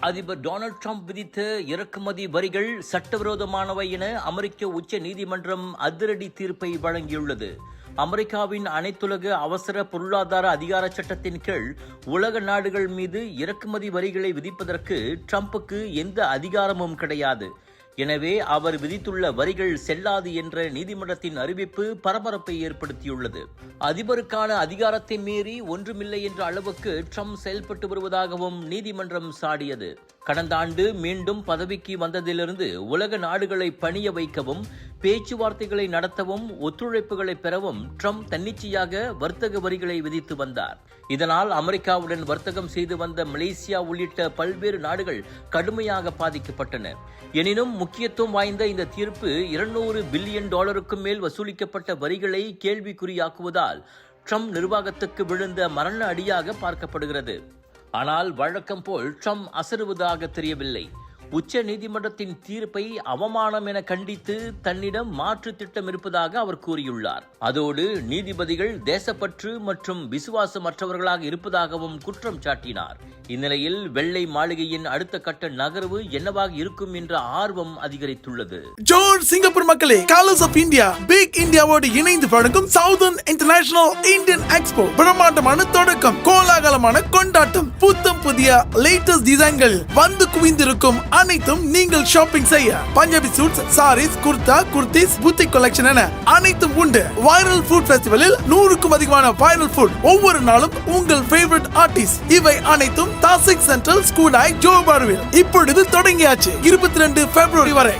அதிபர் Donald Trump விதித்த இறக்குமதி வரிகள் சட்டவிரோதமானவை என அமெரிக்க உச்ச நீதிமன்றம் அதிரடி தீர்ப்பை வழங்கியுள்ளது. அமெரிக்காவின் அனைத்துலக அவசர பொருளாதார அதிகார சட்டத்தின் கீழ் உலக நாடுகள் மீது இறக்குமதி வரிகளை விதிப்பதற்கு ட்ரம்புக்கு எந்த அதிகாரமும் கிடையாது. எனவே அவர் விதித்துள்ள வரிகள் செல்லாது என்ற நீதிமன்றத்தின் அறிவிப்பு பரபரப்பை ஏற்படுத்தியுள்ளது. அதிபருக்கான அதிகாரத்தை மீறி ஒன்றுமில்லை என்ற அளவுக்கு ட்ரம்ப் செயல்பட்டு வருவதாகவும் நீதிமன்றம் சாடியது. கடந்த ஆண்டு மீண்டும் பதவிக்கு வந்ததிலிருந்து உலக நாடுகளை பணிய வைக்கவும், பேச்சுவார்த்தைகளை நடத்தவும், ஒத்துழைப்புகளை பெறவும் ட்ரம்ப் தன்னிச்சையாக வர்த்தக வரிகளை விதித்து வந்தார். இதனால் அமெரிக்காவுடன் வர்த்தகம் செய்து வந்த மலேசியா உள்ளிட்ட பல்வேறு நாடுகள் கடுமையாக பாதிக்கப்பட்டன. எனினும் முக்கியத்துவம் வாய்ந்த இந்த தீர்ப்பு $200 பில்லியன் மேல் வசூலிக்கப்பட்ட வரிகளை கேள்விக்குறியாக்குவதால் ட்ரம்ப் நிர்வாகத்துக்கு விழுந்த மரண அடியாக பார்க்கப்படுகிறது. ஆனால் வழக்கம் போல் ட்ரம்ப் அசருவதாக தெரியவில்லை. உச்ச நீதிமன்றத்தின் தீர்ப்பை அவமானம் என கண்டித்து தன்னிடம் மாற்று திட்டம் இருப்பதாக அவர் கூறியுள்ளார். அதோடு நீதிபதிகள் தேசப்பற்று மற்றும் விசுவாசமற்றவர்களாக இருப்பதாகவும் குற்றம் சாட்டினார். இந்நிலையில் வெள்ளை மாளிகையின் அடுத்த கட்ட நகர்வு என்னவாக இருக்கும் என்ற ஆர்வம் அதிகரித்துள்ளது. ஜோர் சிங்கப்பூர் மக்களே, கலர்ஸ் ஆஃப் இந்தியா பிக் இந்தியாவோடு இணைந்து வழங்கும் சவுதர்ன் இன்டர்நேஷனல் இந்தியன் எக்ஸ்போ பிரம்மாண்டமான தொடக்கம், கோலாகலமான கொண்டாட்டம், புத்தம் புதிய லேட்டஸ்ட் டிசைன்கள் வந்து குவிந்திருக்கும். அனைத்தும் நீங்கள் ஷாப்பிங் செய்ய Punjabi suits, saris, kurta, kurtis, boutique collection என அனைத்தும் உண்டு. வைரல் ஃபுட் ஃபெஸ்டிவலில் 100க்கும் அதிகமான வைரல் ஃபுட், ஒவ்வொரு நாளும் உங்கள் ஃபேவரட் ஆர்டிஸ்ட், இவை அனைத்தும் தாசிக் சென்ட்ரல் ஸ்கூடாய் ஜோபார்வில் இப்பொழுது தொடங்கியாச்சு. 22 பிப்ரவரி வரை.